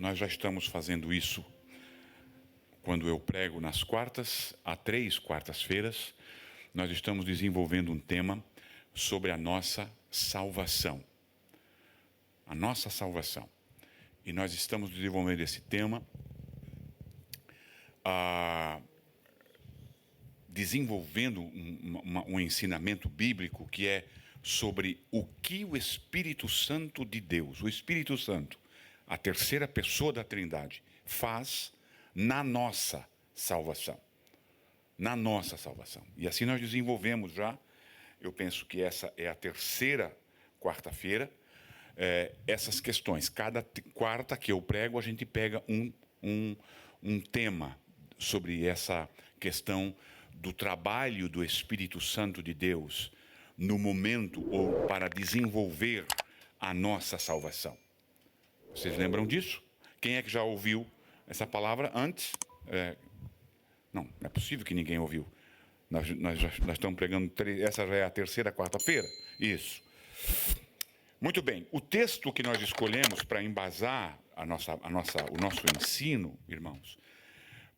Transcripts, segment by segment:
Nós já estamos fazendo isso quando eu prego nas quartas, há 3 quartas-feiras. Nós estamos desenvolvendo um tema sobre a nossa salvação. A nossa salvação. E nós estamos desenvolvendo esse tema, desenvolvendo um ensinamento bíblico que é sobre o que o Espírito Santo de Deus, o Espírito Santo, a terceira pessoa da Trindade, faz na nossa salvação. Na nossa salvação. E assim nós desenvolvemos já, eu penso que essa é a terceira quarta-feira, essas questões. Cada quarta que eu prego, a gente pega um tema sobre essa questão do trabalho do Espírito Santo de Deus no momento ou para desenvolver a nossa salvação. Vocês lembram disso? Quem é que já ouviu essa palavra antes? Não é possível que ninguém ouviu. Nós estamos pregando, essa já é a terceira quarta-feira? Isso. Muito bem. O texto que nós escolhemos para embasar o nosso ensino, irmãos,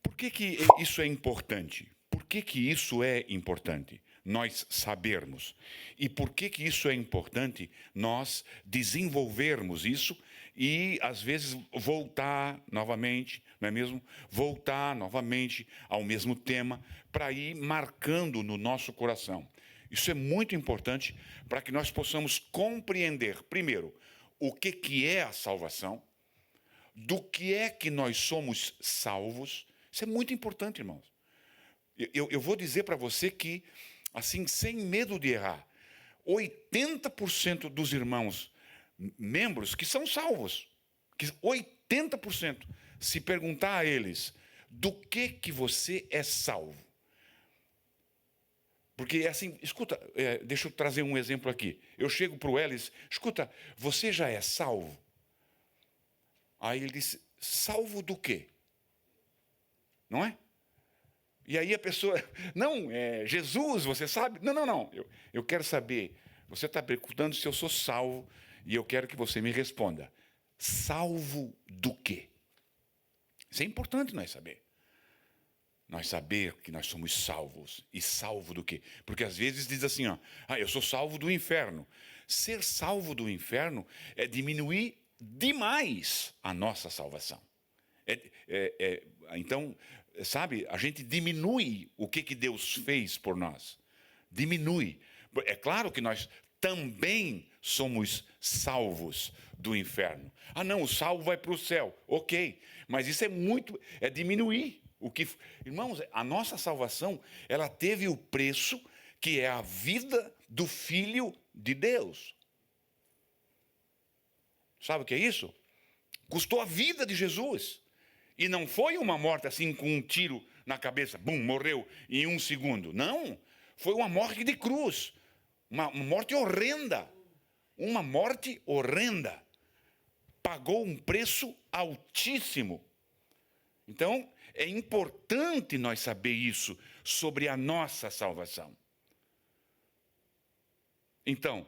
por que isso é importante? Por que isso é importante? Nós sabermos. E por que isso é importante nós desenvolvermos isso e, às vezes, voltar novamente, não é mesmo? Voltar novamente ao mesmo tema para ir marcando no nosso coração. Isso é muito importante para que nós possamos compreender, primeiro, o que é a salvação, do que é que nós somos salvos. Isso é muito importante, irmãos. Eu vou dizer para você que, assim, sem medo de errar, 80% dos irmãos membros que são salvos, 80%, se perguntar a eles do que você é salvo. Porque, assim, escuta, deixa eu trazer um exemplo aqui. Eu chego para o Elis, escuta, você já é salvo? Aí ele disse, salvo do quê? Não é? E aí a pessoa, não, Jesus, você sabe? Não. Eu quero saber, você está perguntando se eu sou salvo, e eu quero que você me responda. Salvo do quê? Isso é importante nós saber. Nós saber que nós somos salvos. E salvo do quê? Porque às vezes diz assim, eu sou salvo do inferno. Ser salvo do inferno é diminuir demais a nossa salvação. Então, sabe, a gente diminui o que Deus fez por nós. Diminui. É claro que nós também somos salvos do inferno. Não, o salvo vai para o céu. Ok, mas isso é diminuir. Irmãos, a nossa salvação, ela teve o preço que é a vida do Filho de Deus. Sabe o que é isso? Custou a vida de Jesus. E não foi uma morte assim com um tiro na cabeça, morreu em 1 segundo. Não, foi uma morte de cruz. Uma morte horrenda. Uma morte horrenda. Pagou um preço altíssimo. Então, é importante nós saber isso sobre a nossa salvação. Então,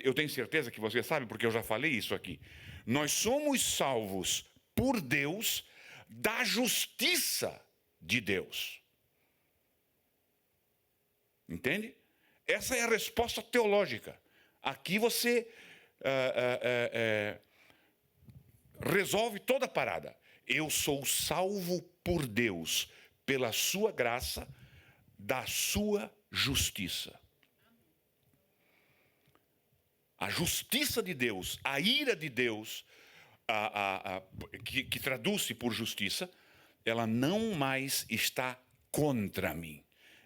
eu tenho certeza que você sabe, porque eu já falei isso aqui. Nós somos salvos por Deus da justiça de Deus. Entende? Essa é a resposta teológica. Aqui você resolve toda a parada. Eu sou salvo por Deus, pela sua graça, da sua justiça. A justiça de Deus, a ira de Deus, que traduz-se por justiça, ela não mais está contra mim.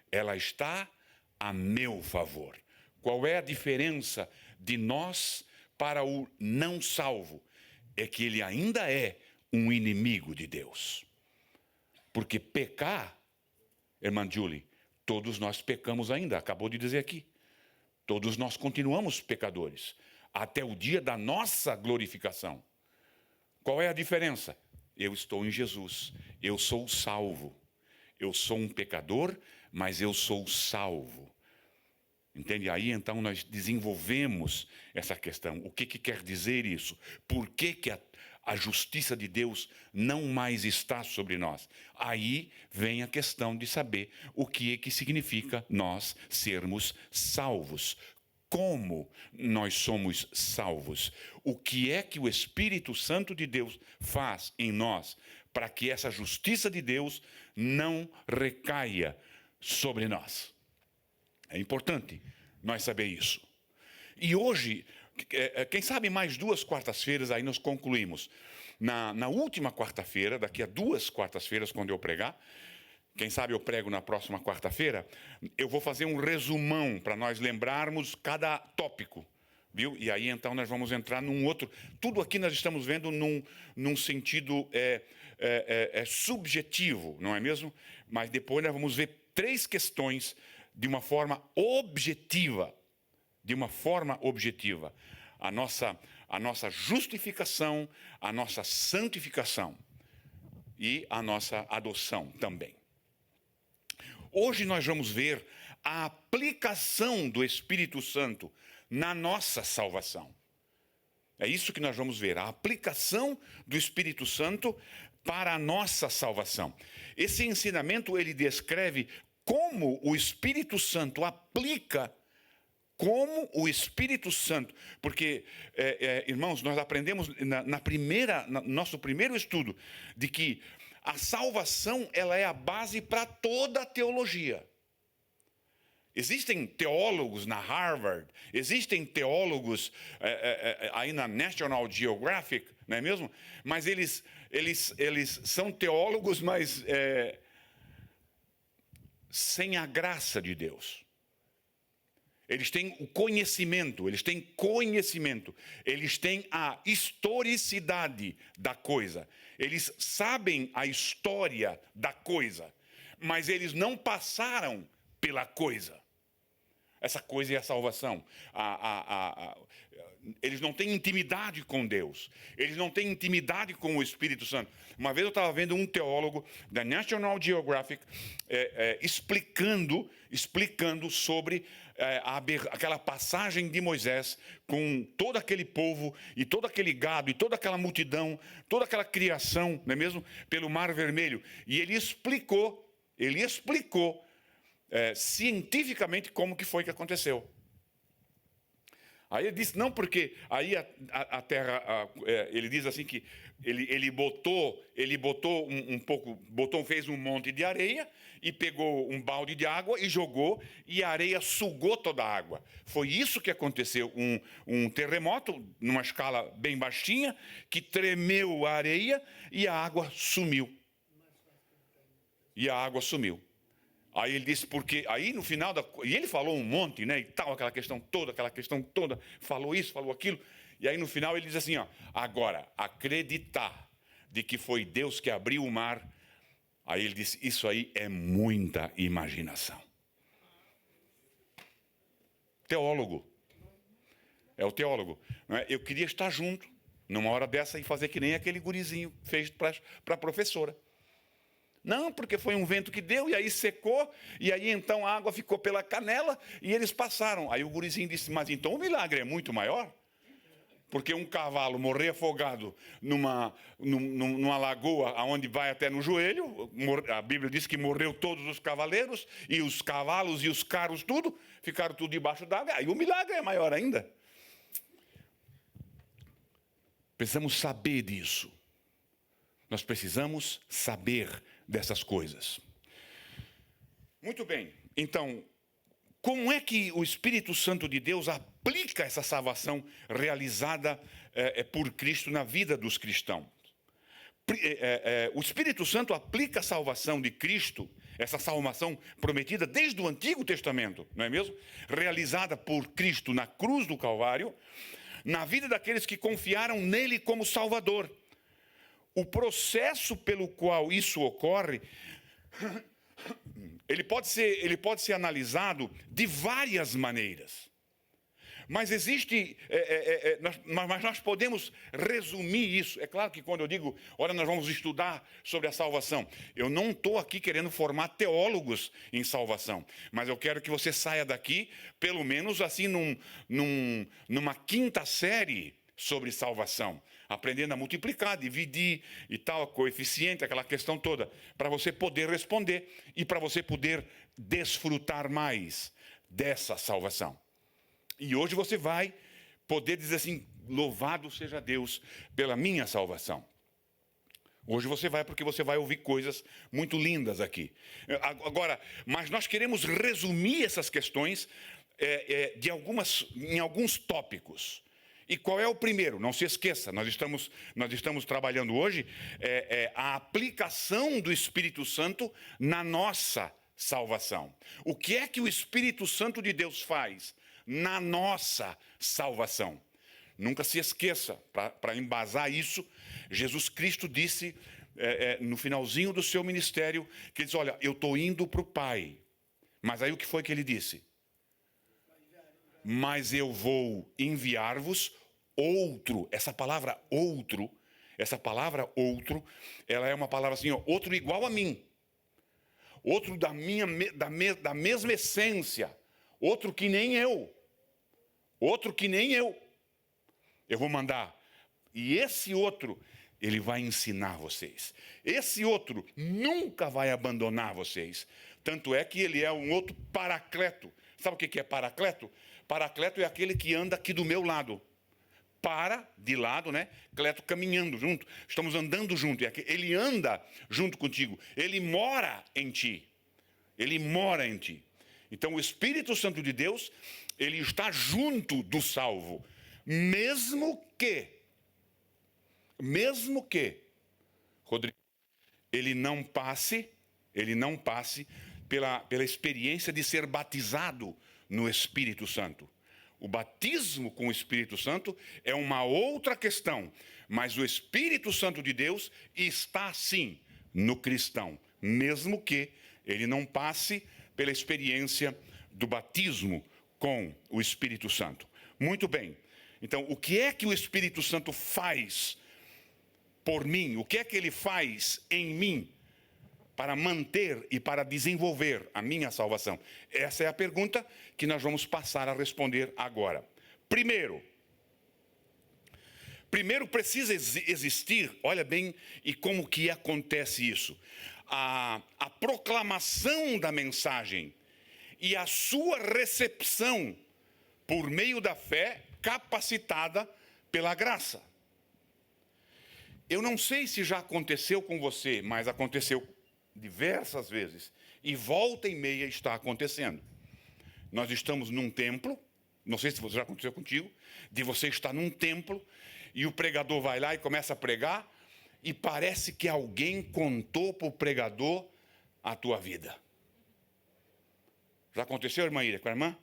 Ela está a meu favor. Qual é a diferença de nós para o não salvo? É que ele ainda é um inimigo de Deus. Porque pecar, irmã Julie, todos nós pecamos ainda, acabou de dizer aqui. Todos nós continuamos pecadores, até o dia da nossa glorificação. Qual é a diferença? Eu estou em Jesus, eu sou salvo. Eu sou um pecador, mas eu sou salvo. Entende? Aí, então, nós desenvolvemos essa questão. O que quer dizer isso? Por que a justiça de Deus não mais está sobre nós. Aí vem a questão de saber o que é que significa nós sermos salvos. Como nós somos salvos? O que é que o Espírito Santo de Deus faz em nós para que essa justiça de Deus não recaia sobre nós? É importante nós saber isso. E hoje, quem sabe mais 2 quartas-feiras, aí nós concluímos. Na última quarta-feira, daqui a 2 quartas-feiras, quando eu pregar, quem sabe eu prego na próxima quarta-feira, eu vou fazer um resumão para nós lembrarmos cada tópico, viu? E aí então nós vamos entrar num outro. Tudo aqui nós estamos vendo num sentido subjetivo, não é mesmo? Mas depois nós vamos ver 3 questões de uma forma objetiva. De uma forma objetiva. A nossa justificação, a nossa santificação e a nossa adoção também. Hoje nós vamos ver a aplicação do Espírito Santo na nossa salvação. É isso que nós vamos ver, a aplicação do Espírito Santo para a nossa salvação. Esse ensinamento, ele descreve como o Espírito Santo aplica, porque, irmãos, nós aprendemos no nosso primeiro estudo, de que a salvação, ela é a base para toda a teologia. Existem teólogos na Harvard, existem teólogos aí na National Geographic, não é mesmo? Mas eles são teólogos, mas sem a graça de Deus. Eles têm o conhecimento, eles têm a historicidade da coisa, eles sabem a história da coisa, mas eles não passaram pela coisa. Essa coisa é a salvação. Eles não têm intimidade com Deus, eles não têm intimidade com o Espírito Santo. Uma vez eu estava vendo um teólogo da National Geographic explicando sobre aquela passagem de Moisés com todo aquele povo e todo aquele gado e toda aquela multidão, toda aquela criação, não é mesmo? Pelo Mar Vermelho. E ele explicou cientificamente como que foi que aconteceu. Aí ele disse, não, porque aí a terra, ele diz assim que ele fez um monte de areia e pegou um balde de água e jogou, e a areia sugou toda a água. Foi isso que aconteceu, um terremoto, numa escala bem baixinha, que tremeu a areia e a água sumiu. Aí ele disse, porque aí no final e ele falou um monte, né, e tal, aquela questão toda, falou isso, falou aquilo, e aí no final ele diz assim, ó, agora, acreditar de que foi Deus que abriu o mar, aí ele disse, isso aí é muita imaginação. Teólogo. É o teólogo. Não é? Eu queria estar junto, numa hora dessa, e fazer que nem aquele gurizinho fez para a professora. Não, porque foi um vento que deu, e aí secou, e aí então a água ficou pela canela, e eles passaram. Aí o gurizinho disse, mas então o milagre é muito maior? Porque um cavalo morrer afogado numa lagoa, onde vai até no joelho, a Bíblia diz que morreu todos os cavaleiros, e os cavalos e os carros, ficaram tudo debaixo d'água, aí o milagre é maior ainda. Precisamos saber disso. Nós precisamos saber dessas coisas. Muito bem, então, como é que o Espírito Santo de Deus aplica essa salvação realizada por Cristo na vida dos cristãos? O Espírito Santo aplica a salvação de Cristo, essa salvação prometida desde o Antigo Testamento, não é mesmo? Realizada por Cristo na cruz do Calvário, na vida daqueles que confiaram nele como Salvador. O processo pelo qual isso ocorre, ele pode ser analisado de várias maneiras. Mas mas nós podemos resumir isso. É claro que quando eu digo, olha, nós vamos estudar sobre a salvação, eu não estou aqui querendo formar teólogos em salvação, mas eu quero que você saia daqui, pelo menos assim, numa quinta série sobre salvação, aprendendo a multiplicar, dividir e tal, coeficiente, aquela questão toda, para você poder responder e para você poder desfrutar mais dessa salvação. E hoje você vai poder dizer assim: louvado seja Deus pela minha salvação. Hoje você vai, porque você vai ouvir coisas muito lindas aqui. Agora, mas nós queremos resumir essas questões em alguns tópicos. E qual é o primeiro? Não se esqueça, nós estamos trabalhando hoje a aplicação do Espírito Santo na nossa salvação. O que é que o Espírito Santo de Deus faz na nossa salvação? Nunca se esqueça, para embasar isso, Jesus Cristo disse no finalzinho do seu ministério, que ele disse: olha, eu estou indo para o Pai. Mas aí o que foi que ele disse? Mas eu vou enviar-vos outro. Essa palavra outro, ela é uma palavra assim, ó, outro igual a mim. Outro da mesma essência. Outro que nem eu. Outro que nem eu. Eu vou mandar. E esse outro, ele vai ensinar vocês. Esse outro nunca vai abandonar vocês. Tanto é que ele é um outro paracleto. Sabe o que é paracleto? Paracleto é aquele que anda aqui do meu lado. Para, de lado, né? Cleto caminhando junto. Estamos andando junto. Ele anda junto contigo. Ele mora em ti. Ele mora em ti. Então o Espírito Santo de Deus, ele está junto do salvo. Mesmo que, Rodrigo, ele não passe pela experiência de ser batizado no Espírito Santo. O batismo com o Espírito Santo é uma outra questão, mas o Espírito Santo de Deus está sim no cristão, mesmo que ele não passe pela experiência do batismo com o Espírito Santo. Muito bem. Então, o que é que o Espírito Santo faz por mim? O que é que ele faz em mim para manter e para desenvolver a minha salvação? Essa é a pergunta que nós vamos passar a responder agora. Primeiro precisa existir, olha bem, e como que acontece isso? A proclamação da mensagem e a sua recepção por meio da fé capacitada pela graça. Eu não sei se já aconteceu com você, mas aconteceu diversas vezes. E volta e meia está acontecendo. Nós estamos num templo, não sei se já aconteceu contigo, de você estar num templo e o pregador vai lá e começa a pregar e parece que alguém contou para o pregador a tua vida. Já aconteceu, irmã Ira, com a irmã?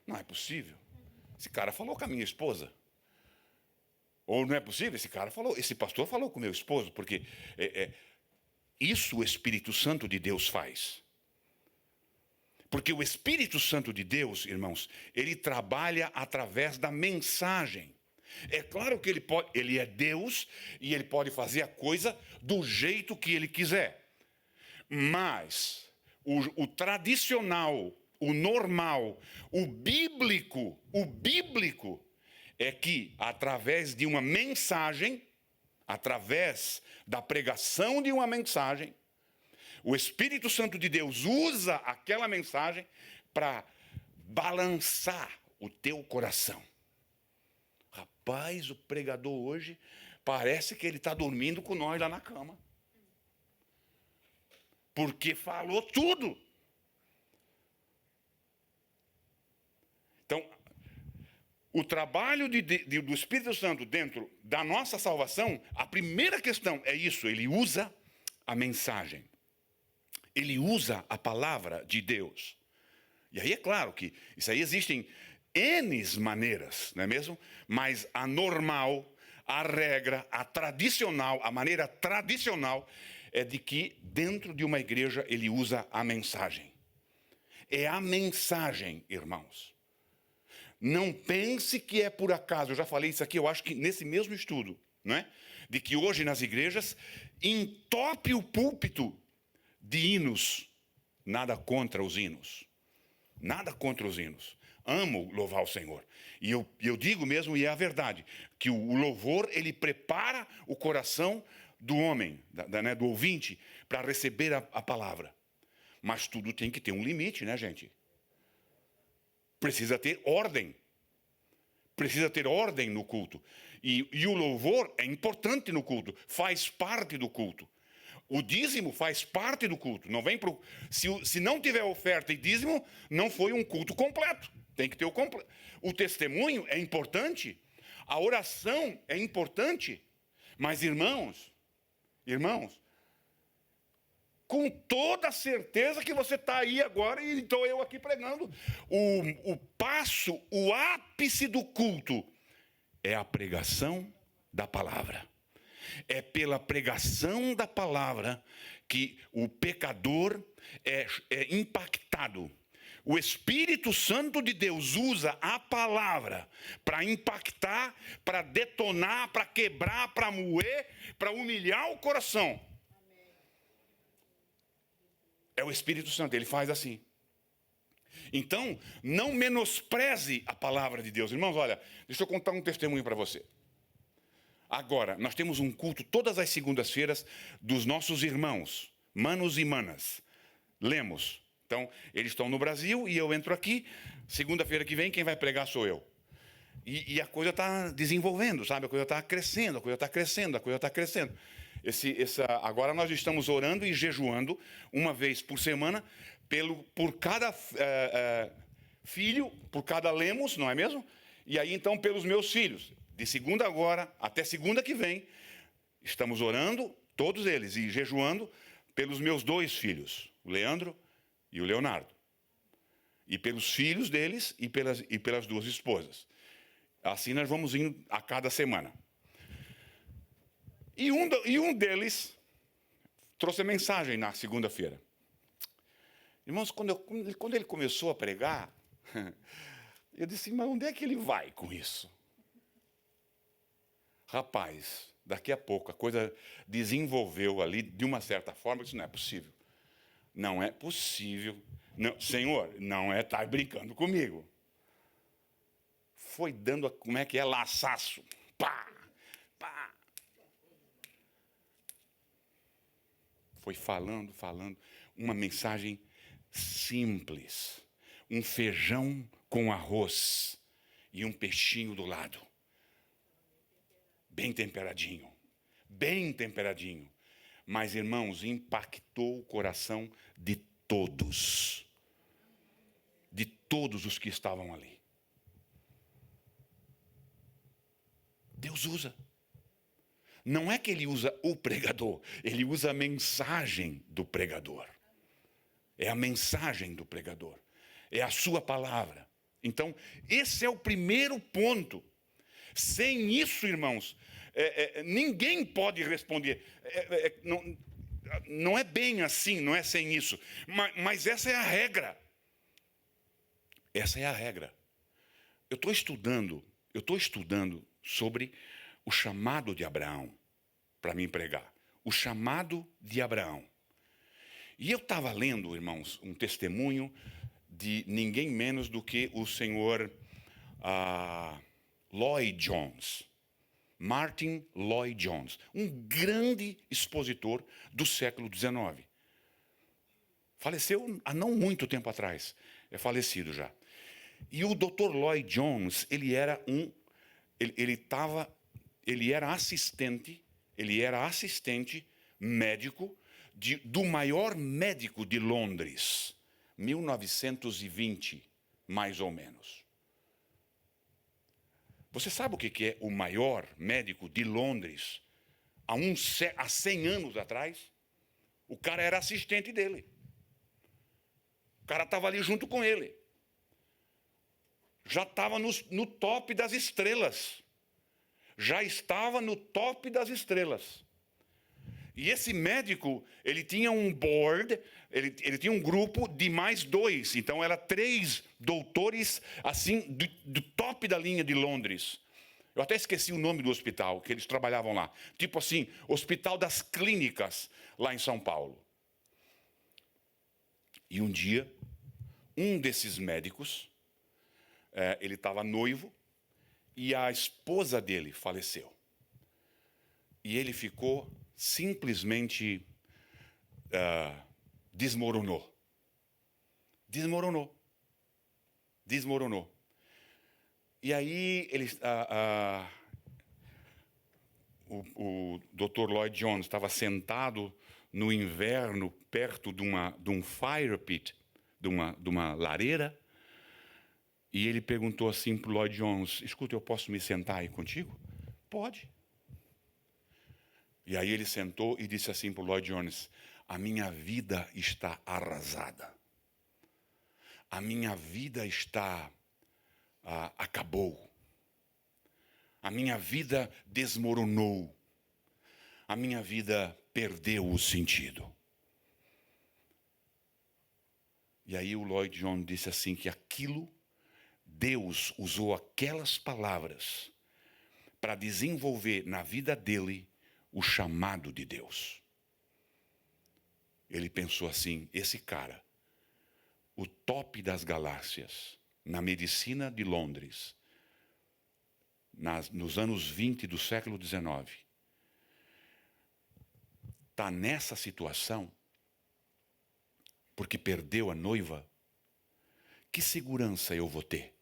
Não é possível. Esse cara falou com a minha esposa. Ou não é possível, esse pastor falou com o meu esposo, porque isso o Espírito Santo de Deus faz. Porque o Espírito Santo de Deus, irmãos, ele trabalha através da mensagem. É claro que ele é Deus e ele pode fazer a coisa do jeito que ele quiser. Mas o tradicional, o normal, o bíblico é que através de uma mensagem, através da pregação de uma mensagem, o Espírito Santo de Deus usa aquela mensagem para balançar o teu coração. Rapaz, o pregador hoje parece que ele está dormindo com nós lá na cama. Porque falou tudo. Então, o trabalho do Espírito Santo dentro da nossa salvação, a primeira questão é isso, ele usa a mensagem. Ele usa a palavra de Deus. E aí é claro que isso aí existem N maneiras, não é mesmo? Mas a normal, a regra, a tradicional, a maneira tradicional é de que dentro de uma igreja ele usa a mensagem. É a mensagem, irmãos. Não pense que é por acaso. Eu já falei isso aqui, eu acho que nesse mesmo estudo, não é? De que hoje nas igrejas entope o púlpito de hinos. Nada contra os hinos. Nada contra os hinos. amo louvar o Senhor. E eu digo mesmo, e é a verdade, que o louvor, ele prepara o coração do homem, do ouvinte, para receber a palavra. Mas tudo tem que ter um limite, né, gente? Precisa ter ordem. Precisa ter ordem no culto. E o louvor é importante no culto, faz parte do culto. O dízimo faz parte do culto. Não vem pro, se não tiver oferta e dízimo, não foi um culto completo. Tem que ter o completo. O testemunho é importante. A oração é importante. Mas, irmãos, com toda a certeza que você está aí agora e estou eu aqui pregando. O ápice do culto é a pregação da palavra. É pela pregação da palavra que o pecador é impactado. O Espírito Santo de Deus usa a palavra para impactar, para detonar, para quebrar, para moer, para humilhar o coração. É o Espírito Santo, ele faz assim. Então, não menospreze a palavra de Deus. Irmãos, olha, deixa eu contar um testemunho para você. Agora, nós temos um culto todas as segundas-feiras dos nossos irmãos, manos e manas. Lemos. Então, eles estão no Brasil e eu entro aqui. Segunda-feira que vem, quem vai pregar sou eu. E a coisa está desenvolvendo, sabe? A coisa está crescendo, a coisa está crescendo, a coisa está crescendo. Agora nós estamos orando e jejuando uma vez por semana por cada filho, por cada lemos, não é mesmo? E aí então pelos meus filhos. De segunda agora até segunda que vem, estamos orando, todos eles, e jejuando pelos meus 2 filhos, o Leandro e o Leonardo. E pelos filhos deles e pelas 2 esposas. Assim nós vamos indo a cada semana. E um deles trouxe a mensagem na segunda-feira. Irmãos, quando ele começou a pregar, eu disse, mas onde é que ele vai com isso? Rapaz, daqui a pouco a coisa desenvolveu ali de uma certa forma. Eu disse, não é possível. Não é possível. Não, Senhor, não é estar brincando comigo. Foi dando, como é que é, laçaço. Pá, pá. Foi falando, uma mensagem simples. Um feijão com arroz e um peixinho do lado. Bem temperadinho. Mas, irmãos, impactou o coração de todos. De todos os que estavam ali. Deus usa. Não é que ele usa o pregador, ele usa a mensagem do pregador. É a mensagem do pregador. É a sua palavra. Então, esse é o primeiro ponto. Sem isso, irmãos, ninguém pode responder. Não é bem assim, não é sem isso. Mas essa é a regra. Essa é a regra. Eu estou estudando sobre o chamado de Abraão para me pregar. O chamado de Abraão. E eu estava lendo, irmãos, um testemunho de ninguém menos do que o senhor Lloyd Jones. Martin Lloyd Jones. Um grande expositor do século XIX. Faleceu há não muito tempo atrás. É falecido já. E o Dr. Lloyd Jones, ele era assistente médico do maior médico de Londres, 1920, mais ou menos. Você sabe o que é o maior médico de Londres há 100 anos atrás? O cara era assistente dele. O cara estava ali junto com ele. Já estava no top das estrelas. Já estava no top das estrelas. E esse médico, ele tinha um board, ele tinha um grupo de mais 2. Então, era 3 doutores, assim, do top da linha de Londres. Eu até esqueci o nome do hospital, que eles trabalhavam lá. Tipo assim, Hospital das Clínicas, lá em São Paulo. E um dia, um desses médicos ele estava noivo e a esposa dele faleceu. E ele ficou simplesmente desmoronou. E aí o Dr. Lloyd Jones estava sentado no inverno perto de um fire pit, de uma lareira, e ele perguntou assim para o Lloyd Jones: escuta, eu posso me sentar aí contigo? Pode. E aí ele sentou e disse assim para o Lloyd Jones: a minha vida está arrasada. A minha vida acabou. A minha vida desmoronou. A minha vida perdeu o sentido. E aí o Lloyd Jones disse assim que Deus usou aquelas palavras para desenvolver na vida dele o chamado de Deus. Ele pensou assim: esse cara, o top das galáxias, na medicina de Londres, nos anos 20 do século XIX, está nessa situação porque perdeu a noiva. Que segurança eu vou ter?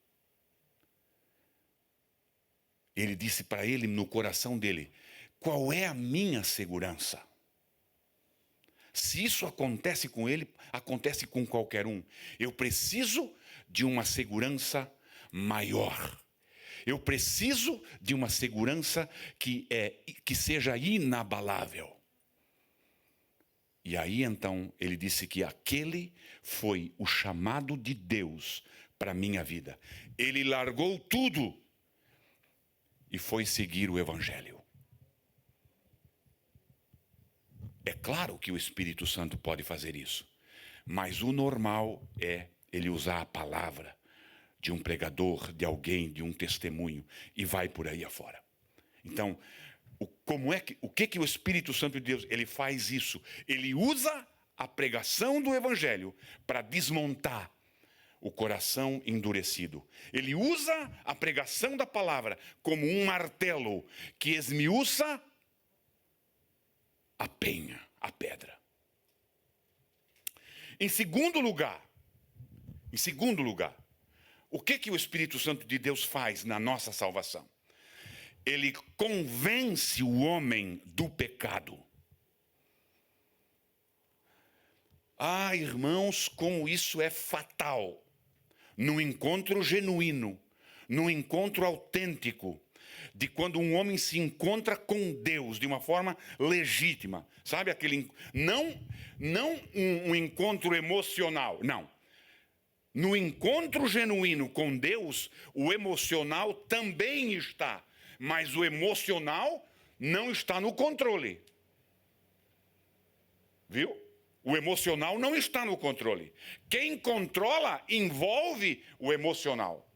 Ele disse para ele, no coração dele: qual é a minha segurança? Se isso acontece com ele, acontece com qualquer um. Eu preciso de uma segurança maior. Eu preciso de uma segurança que seja inabalável. E aí então ele disse que aquele foi o chamado de Deus para a minha vida. Ele largou tudo e foi seguir o Evangelho. É claro que o Espírito Santo pode fazer isso, mas o normal é ele usar a palavra de um pregador, de alguém, de um testemunho, e vai por aí afora. Então, o que o Espírito Santo de Deus, ele faz isso? Ele usa a pregação do Evangelho para desmontar o coração endurecido. Ele usa a pregação da palavra como um martelo que esmiuça a penha, a pedra. Em segundo lugar, o que o Espírito Santo de Deus faz na nossa salvação? Ele convence o homem do pecado. Ah, irmãos, como isso é fatal. No encontro genuíno, no encontro autêntico, de quando um homem se encontra com Deus de uma forma legítima. Sabe aquele... Não um encontro emocional, não. No encontro genuíno com Deus, o emocional também está. Mas o emocional não está no controle. Viu? O emocional não está no controle. Quem controla envolve o emocional.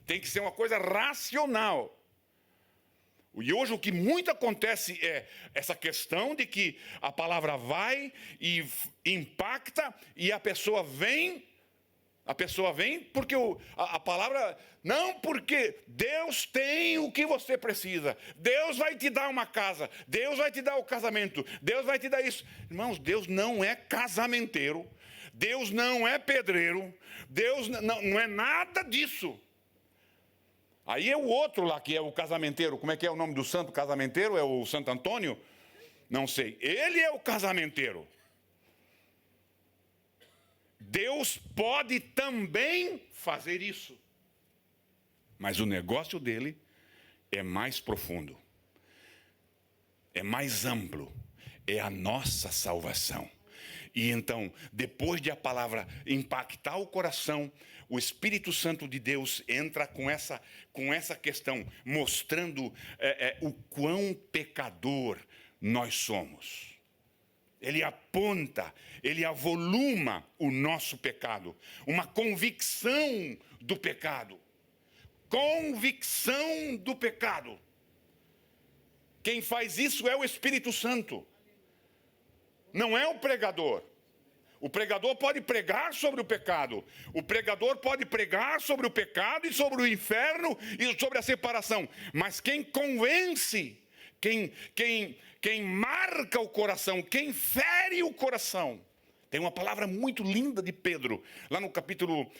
Tem que ser uma coisa racional. E hoje o que muito acontece é essa questão de que a palavra vai e impacta e a pessoa vem porque a palavra... Não, porque Deus tem o que você precisa. Deus vai te dar uma casa. Deus vai te dar o casamento. Deus vai te dar isso. Irmãos, Deus não é casamenteiro. Deus não é pedreiro. Deus não é nada disso. Aí é o outro lá que é o casamenteiro. Como é que é o nome do santo casamenteiro? É o Santo Antônio? Não sei. Ele é o casamenteiro. Deus pode também fazer isso. Mas o negócio dele é mais profundo. É mais amplo. É a nossa salvação. E então, depois de a palavra impactar o coração, o Espírito Santo de Deus entra com essa questão, mostrando o quão pecador nós somos. Ele aponta, ele avoluma o nosso pecado. Uma convicção do pecado. Convicção do pecado. Quem faz isso é o Espírito Santo. Não é o pregador. O pregador pode pregar sobre o pecado. O pregador pode pregar sobre o pecado e sobre o inferno e sobre a separação. Mas quem convence, quem marca o coração, quem fere o coração. Tem uma palavra muito linda de Pedro, lá no capítulo,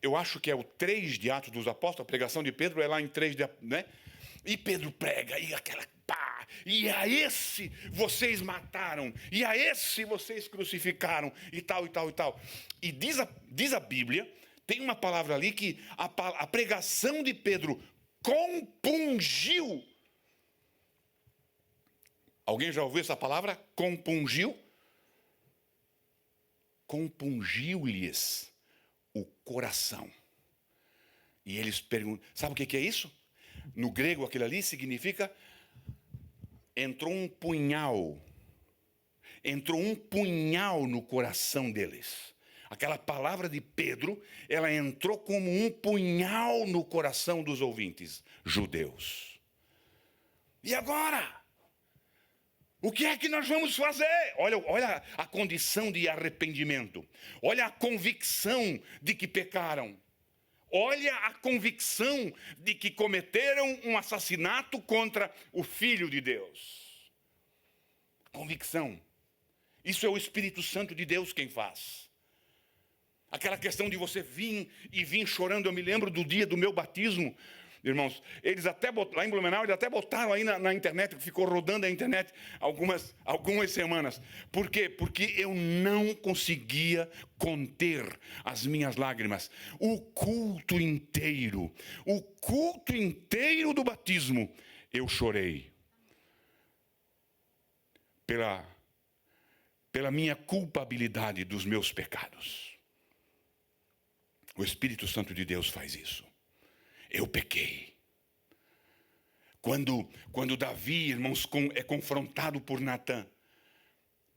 eu acho que é o 3 de Atos dos Apóstolos, a pregação de Pedro é lá em 3, né? E Pedro prega, e aquela pá, e a esse vocês mataram, e a esse vocês crucificaram, e tal, e tal, e tal. E diz a Bíblia, tem uma palavra ali que a pregação de Pedro compungiu. Alguém já ouviu essa palavra? Compungiu? Compungiu-lhes o coração. E eles perguntam, sabe o que é isso? No grego, aquilo ali significa entrou um punhal no coração deles. Aquela palavra de Pedro, ela entrou como um punhal no coração dos ouvintes judeus. E agora? O que é que nós vamos fazer? Olha a condição de arrependimento. Olha a convicção de que pecaram. Olha a convicção de que cometeram um assassinato contra o Filho de Deus. Convicção. Isso é o Espírito Santo de Deus quem faz. Aquela questão de você vir chorando. Eu me lembro do dia do meu batismo. Irmãos, eles até botaram, lá em Blumenau, eles até botaram aí na internet, ficou rodando a internet algumas semanas. Por quê? Porque eu não conseguia conter as minhas lágrimas. O culto inteiro do batismo, eu chorei. Pela minha culpabilidade dos meus pecados. O Espírito Santo de Deus faz isso. Eu pequei. Quando Davi, irmãos, é confrontado por Natã,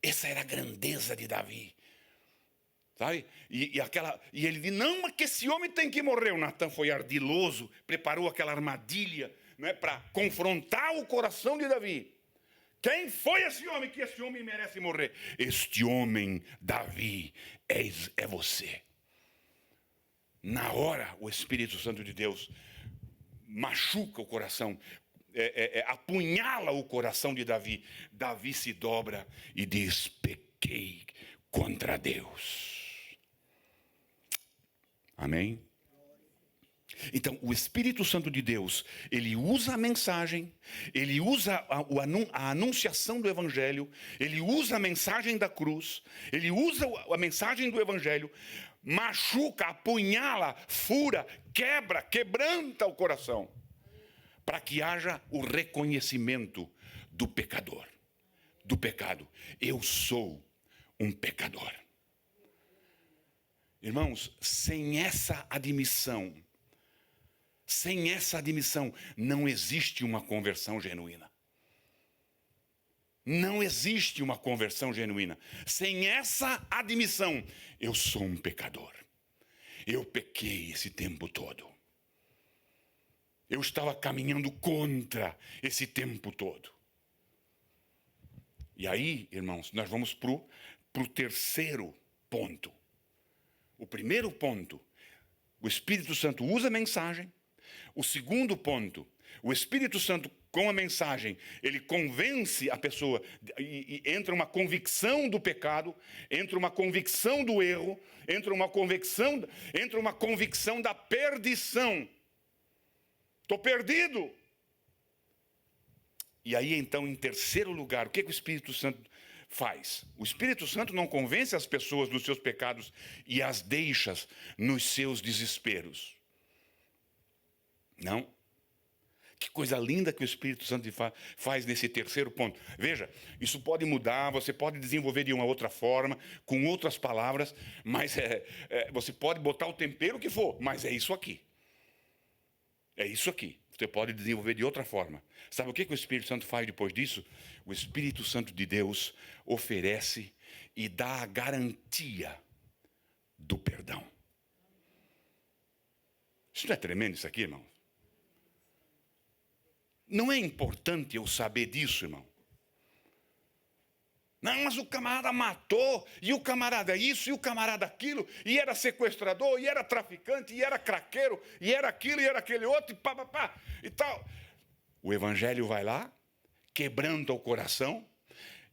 essa era a grandeza de Davi. Sabe? E ele diz, não, mas que esse homem tem que morrer. O Natã foi ardiloso, preparou aquela armadilha, né, para confrontar o coração de Davi. Quem foi esse homem que esse homem merece morrer? Este homem, Davi, é você. Na hora, o Espírito Santo de Deus machuca o coração, apunhala o coração de Davi. Davi se dobra e diz, pequei contra Deus. Amém? Então, o Espírito Santo de Deus, ele usa a mensagem, ele usa a anunciação do Evangelho, ele usa a mensagem da cruz, ele usa a mensagem do Evangelho, machuca, apunhala, fura, quebranta o coração, para que haja o reconhecimento do pecador, do pecado. Eu sou um pecador. Irmãos, sem essa admissão, não existe uma conversão genuína. Não existe uma conversão genuína. Sem essa admissão, eu sou um pecador. Eu pequei esse tempo todo. Eu estava caminhando contra esse tempo todo. E aí, irmãos, nós vamos para o terceiro ponto. O primeiro ponto, o Espírito Santo usa a mensagem. O segundo ponto, o Espírito Santo com a mensagem, ele convence a pessoa e entra uma convicção do pecado, entra uma convicção do erro, entra uma convicção da perdição. Estou perdido. E aí então, em terceiro lugar, o que o Espírito Santo faz? O Espírito Santo não convence as pessoas dos seus pecados e as deixa nos seus desesperos. Não. Que coisa linda que o Espírito Santo faz nesse terceiro ponto. Veja, isso pode mudar, você pode desenvolver de uma outra forma, com outras palavras, mas você pode botar o tempero que for, mas é isso aqui. É isso aqui. Você pode desenvolver de outra forma. Sabe o que o Espírito Santo faz depois disso? O Espírito Santo de Deus oferece e dá a garantia do perdão. Isso não é tremendo isso aqui, irmão? Não é importante eu saber disso, irmão? Não, mas o camarada matou, e o camarada isso, e o camarada aquilo, e era sequestrador, e era traficante, e era craqueiro, e era aquilo, e era aquele outro, e pá, pá, pá, e tal. O evangelho vai lá, quebranta o coração,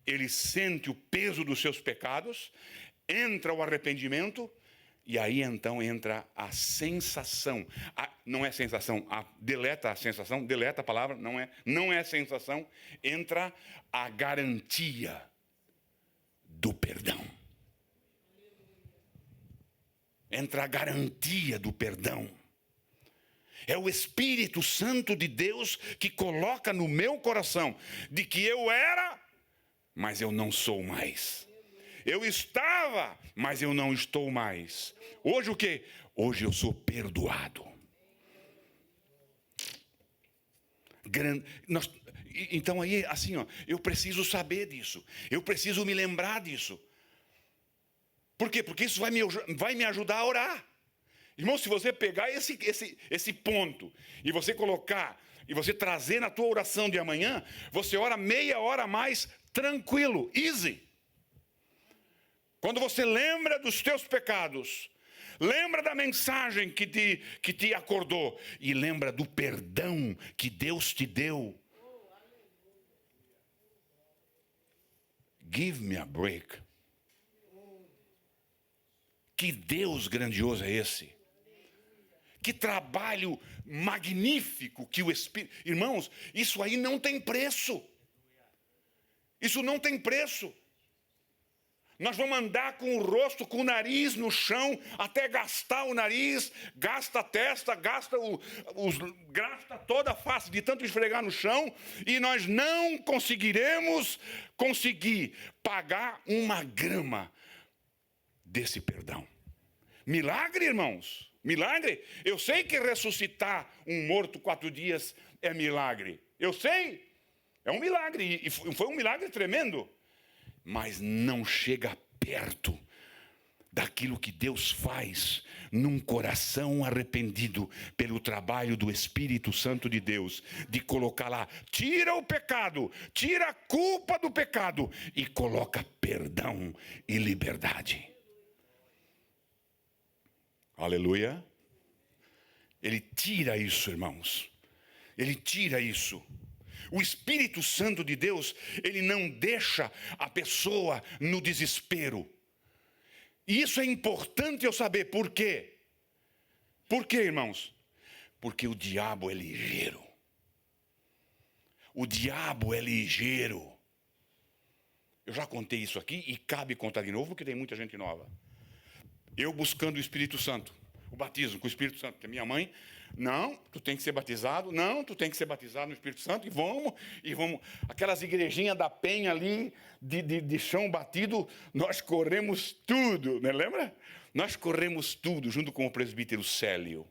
ele sente o peso dos seus pecados, entra o arrependimento, e aí então entra a sensação. Não é sensação, deleta a sensação, deleta a palavra, não é sensação, entra a garantia do perdão. Entra a garantia do perdão. É o Espírito Santo de Deus que coloca no meu coração de que eu era, mas eu não sou mais. Eu estava, mas eu não estou mais. Hoje o quê? Hoje eu sou perdoado. Então aí, assim, eu preciso saber disso. Eu preciso me lembrar disso. Por quê? Porque isso vai me ajudar a orar. Irmão, se você pegar esse ponto e você colocar, e você trazer na tua oração de amanhã, você ora meia hora mais tranquilo, easy. Quando você lembra dos teus pecados, lembra da mensagem que te acordou e lembra do perdão que Deus te deu. Give me a break. Que Deus grandioso é esse? Que trabalho magnífico que o Espírito... Irmãos, isso aí não tem preço. Isso não tem preço. Nós vamos andar com o rosto, com o nariz no chão, até gastar o nariz, gasta a testa, gasta toda a face de tanto esfregar no chão, e nós não conseguiremos pagar uma grama desse perdão. Milagre, irmãos, milagre. Eu sei que ressuscitar um morto 4 dias é milagre. Eu sei, é um milagre, e foi um milagre tremendo. Mas não chega perto daquilo que Deus faz num coração arrependido pelo trabalho do Espírito Santo de Deus, de colocar lá, tira o pecado, tira a culpa do pecado e coloca perdão e liberdade. Aleluia. Ele tira isso, irmãos. Ele tira isso. O Espírito Santo de Deus, ele não deixa a pessoa no desespero. E isso é importante eu saber por quê. Por quê, irmãos? Porque o diabo é ligeiro. O diabo é ligeiro. Eu já contei isso aqui e cabe contar de novo porque tem muita gente nova. Eu buscando o Espírito Santo, o batismo com o Espírito Santo, porque minha mãe... Não, tu tem que ser batizado. Não, tu tem que ser batizado no Espírito Santo. E vamos. Aquelas igrejinhas da Penha ali, de chão batido, nós corremos tudo, né? Lembra? Nós corremos tudo, junto com o presbítero Célio.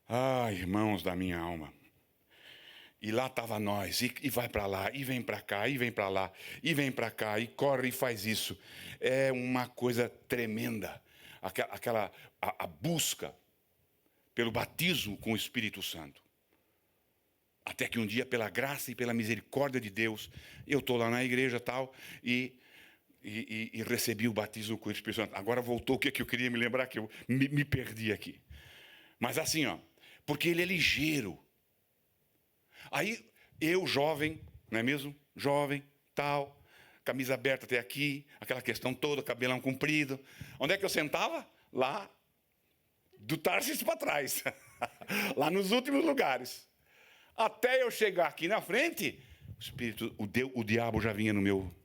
Ah, irmãos da minha alma. E lá estava nós, e vai para lá, e vem para cá, e vem para lá, e vem para cá, e corre e faz isso. É uma coisa tremenda. A busca pelo batismo com o Espírito Santo. Até que um dia, pela graça e pela misericórdia de Deus, eu estou lá na igreja tal, e recebi o batismo com o Espírito Santo. Agora voltou o que eu queria me lembrar, que eu me perdi aqui. Mas assim, porque ele é ligeiro. Aí, eu jovem, não é mesmo? Jovem, tal... Camisa aberta até aqui, aquela questão toda, cabelão comprido. Onde é que eu sentava? Lá, do Tarsis para trás. Lá nos últimos lugares. Até eu chegar aqui na frente, o diabo já vinha no meu...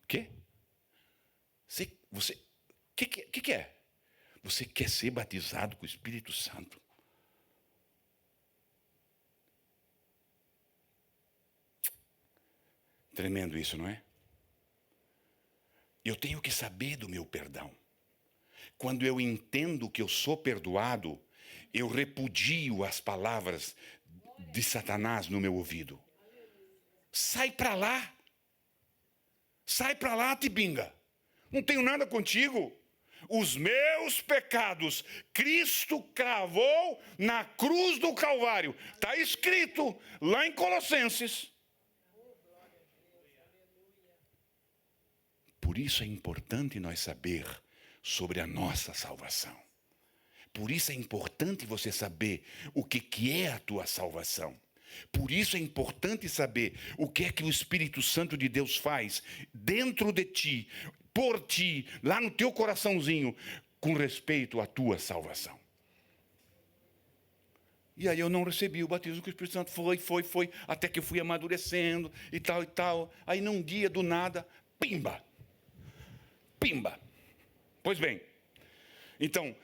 Quê? Você... Que é? Você quer ser batizado com o Espírito Santo? Tremendo isso, não é? Eu tenho que saber do meu perdão. Quando eu entendo que eu sou perdoado, eu repudio as palavras de Satanás no meu ouvido. Sai para lá. Sai para lá, Tibinga. Não tenho nada contigo. os meus pecados, Cristo cravou na cruz do Calvário. Está escrito lá em Colossenses. Por isso é importante nós saber sobre a nossa salvação. Por isso é importante você saber o que é a tua salvação. Por isso é importante saber o que é que o Espírito Santo de Deus faz dentro de ti, por ti, lá no teu coraçãozinho, com respeito à tua salvação. E aí eu não recebi o batismo com o Espírito Santo. Foi, até que eu fui amadurecendo e tal e tal. Aí num dia, do nada, pimba. Pois bem, então,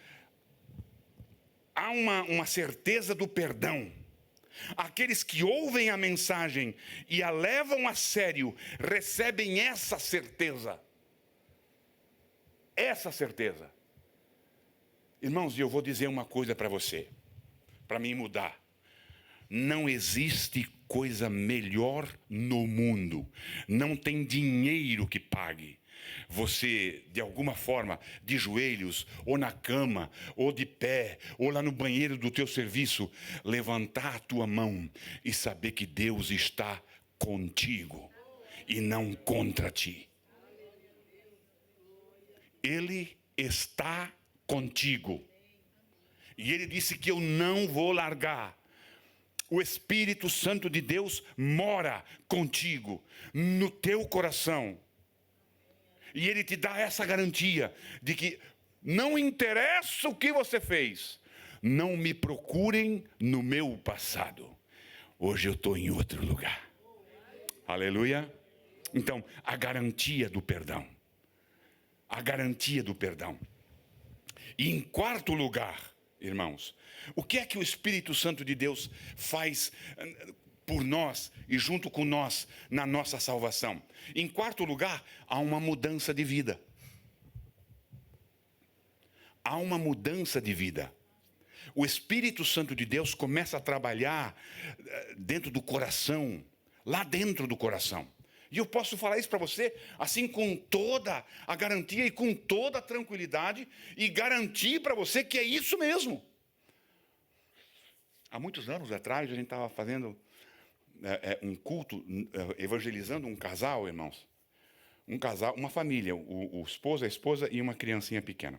há uma certeza do perdão. Aqueles que ouvem a mensagem e a levam a sério, recebem essa certeza. Essa certeza. Irmãos, e eu vou dizer uma coisa para você, para mim mudar. Não existe coisa melhor no mundo. Não tem dinheiro que pague você, de alguma forma, de joelhos, ou na cama, ou de pé, ou lá no banheiro do teu serviço, levantar a tua mão e saber que Deus está contigo e não contra ti. Ele está contigo. E Ele disse que eu não vou largar. O Espírito Santo de Deus mora contigo, no teu coração. E Ele te dá essa garantia de que não interessa o que você fez, não me procurem no meu passado. Hoje eu estou em outro lugar. Aleluia. Então, a garantia do perdão. A garantia do perdão. E em quarto lugar, irmãos, o que é que o Espírito Santo de Deus faz por nós e junto com nós na nossa salvação? Em quarto lugar, há uma mudança de vida. Há uma mudança de vida. O Espírito Santo de Deus começa a trabalhar dentro do coração, lá dentro do coração. E eu posso falar isso para você, assim, com toda a garantia e com toda a tranquilidade, e garantir para você que é isso mesmo. Há muitos anos atrás, a gente estava fazendo um culto, evangelizando um casal, irmãos. Um casal, uma família, o esposo, a esposa e uma criancinha pequena.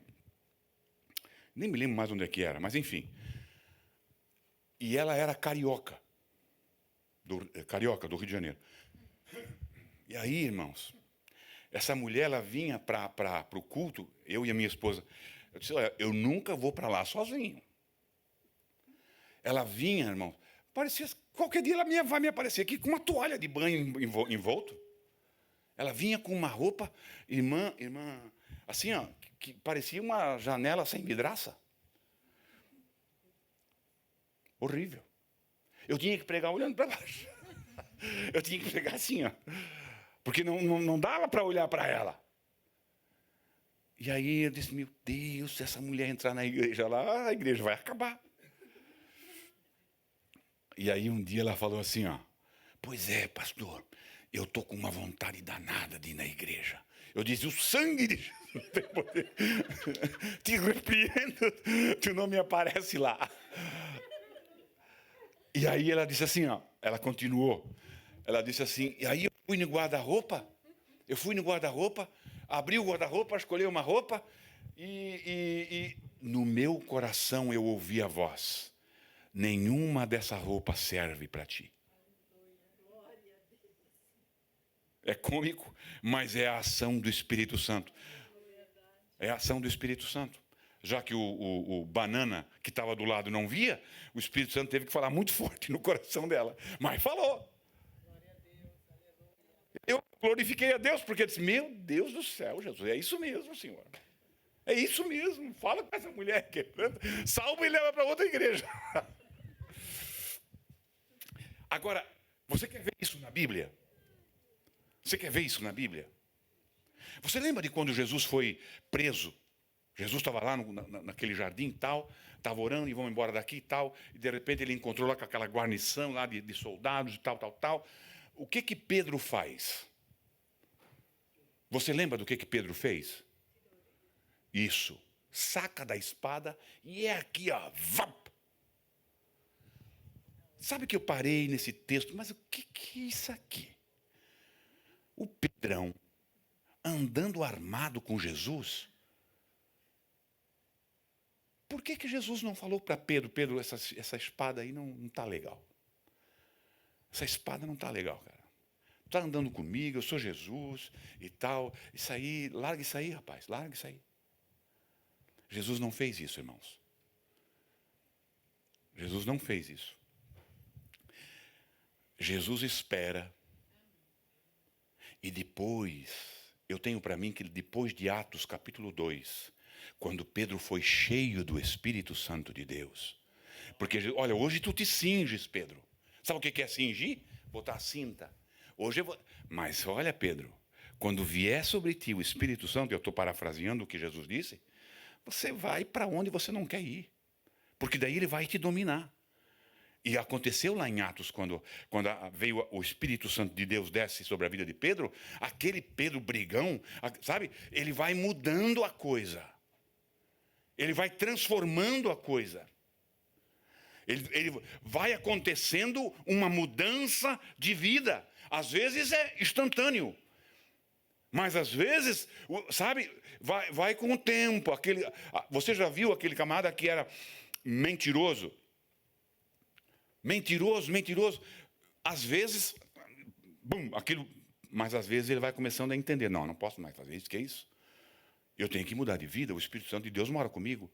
Nem me lembro mais onde é que era, mas enfim. E ela era carioca, do Rio de Janeiro. E aí, irmãos, essa mulher, ela vinha para o culto, eu e a minha esposa. Eu disse, olha, eu nunca vou para lá sozinho. Ela vinha, irmão, parecia, qualquer dia ela vai me aparecer aqui com uma toalha de banho envolto. Ela vinha com uma roupa, irmã, assim, ó, que parecia uma janela sem vidraça. Horrível. Eu tinha que pregar olhando para baixo. Eu tinha que pregar assim, ó. Porque não dava para olhar para ela. E aí eu disse, meu Deus, se essa mulher entrar na igreja lá, a igreja vai acabar. E aí um dia ela falou assim, ó, pois é, pastor, eu estou com uma vontade danada de ir na igreja. Eu disse, o sangue de Jesus tem poder. Te repreendo, tu não me aparece lá. E aí ela disse assim, ó, ela continuou. Ela disse assim, e aí eu fui no guarda-roupa, abri o guarda-roupa, escolhi uma roupa, e no meu coração eu ouvi a voz, nenhuma dessa roupa serve para ti. É cômico, mas é a ação do Espírito Santo. É a ação do Espírito Santo. Já que o banana que estava do lado não via, o Espírito Santo teve que falar muito forte no coração dela. Mas falou. Eu glorifiquei a Deus, porque eu disse, meu Deus do céu, Jesus, é isso mesmo, Senhor. É isso mesmo. Fala com essa mulher, quebranta, salva e leva para outra igreja. Agora, você quer ver isso na Bíblia? Você quer ver isso na Bíblia? Você lembra de quando Jesus foi preso? Jesus estava lá naquele jardim e tal, estava orando e vamos embora daqui e tal, e de repente ele encontrou lá com aquela guarnição lá de soldados e tal. O que Pedro faz? Você lembra do que Pedro fez? Isso. Saca da espada e é aqui, ó. Vap. Sabe que eu parei nesse texto, mas o que é isso aqui? O Pedrão andando armado com Jesus. Por que Jesus não falou para Pedro, Pedro, essa espada aí não está legal? Essa espada não está legal, cara. Está andando comigo, eu sou Jesus e tal. Isso aí, larga isso aí, rapaz, larga isso aí. Jesus não fez isso, irmãos. Jesus não fez isso. Jesus espera. E depois, eu tenho para mim que depois de Atos capítulo 2, quando Pedro foi cheio do Espírito Santo de Deus. Porque, olha, hoje tu te cinges, Pedro. Sabe o que é cingir? Botar a cinta. Hoje eu vou... Mas olha, Pedro, quando vier sobre ti o Espírito Santo, eu estou parafraseando o que Jesus disse, você vai para onde você não quer ir. Porque daí ele vai te dominar. E aconteceu lá em Atos, quando veio o Espírito Santo de Deus desce sobre a vida de Pedro, aquele Pedro brigão, sabe? Ele vai mudando a coisa. Ele vai transformando a coisa. Ele vai acontecendo uma mudança de vida. Às vezes é instantâneo. Mas às vezes, sabe, vai com o tempo. Você já viu aquele camarada que era mentiroso? Mentiroso. Às vezes, mas às vezes ele vai começando a entender. Não posso mais fazer isso, que é isso? Eu tenho que mudar de vida, o Espírito Santo de Deus mora comigo.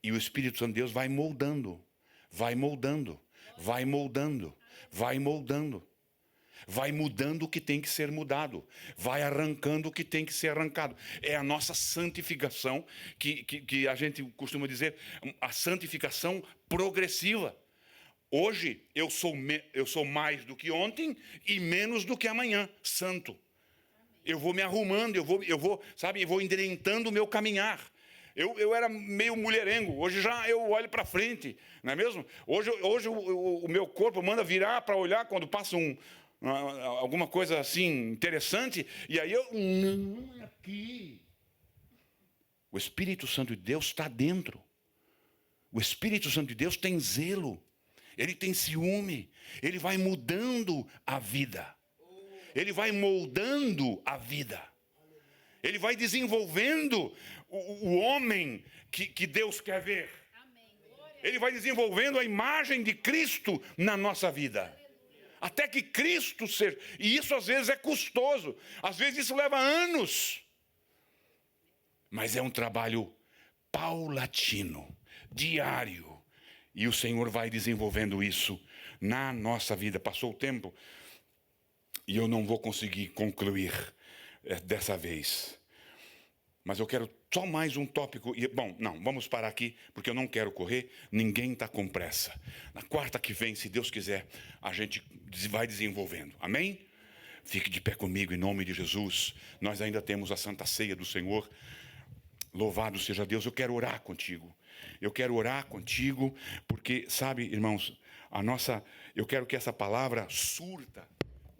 E o Espírito Santo de Deus vai moldando. Vai mudando o que tem que ser mudado. Vai arrancando o que tem que ser arrancado. É a nossa santificação, que a gente costuma dizer, a santificação progressiva. Hoje eu sou mais do que ontem e menos do que amanhã, santo. Eu vou me arrumando, eu vou endireitando o meu caminhar. Eu era meio mulherengo, hoje já eu olho para frente, não é mesmo? Hoje o meu corpo manda virar para olhar quando passa alguma coisa assim interessante, e aí não é aqui. O Espírito Santo de Deus está dentro. O Espírito Santo de Deus tem zelo, ele tem ciúme, ele vai mudando a vida. Ele vai moldando a vida. Ele vai desenvolvendo o homem que Deus quer ver. Ele vai desenvolvendo a imagem de Cristo na nossa vida. Até que Cristo seja. E isso às vezes é custoso. Às vezes isso leva anos. Mas é um trabalho paulatino, diário. E o Senhor vai desenvolvendo isso na nossa vida. Passou o tempo e eu não vou conseguir concluir dessa vez. Mas eu quero só mais um tópico. Vamos parar aqui, porque eu não quero correr. Ninguém está com pressa. Na quarta que vem, se Deus quiser, a gente vai desenvolvendo. Amém? Fique de pé comigo em nome de Jesus. Nós ainda temos a Santa Ceia do Senhor. Louvado seja Deus. Eu quero orar contigo. Porque, sabe, irmãos, eu quero que essa palavra surta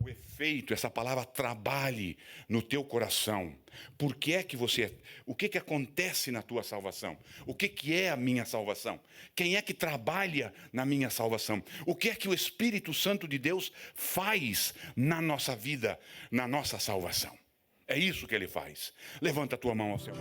o efeito, essa palavra trabalhe no teu coração. O que acontece na tua salvação? O que é a minha salvação? Quem é que trabalha na minha salvação? O que é que o Espírito Santo de Deus faz na nossa vida, na nossa salvação? É isso que ele faz. Levanta a tua mão ao Senhor.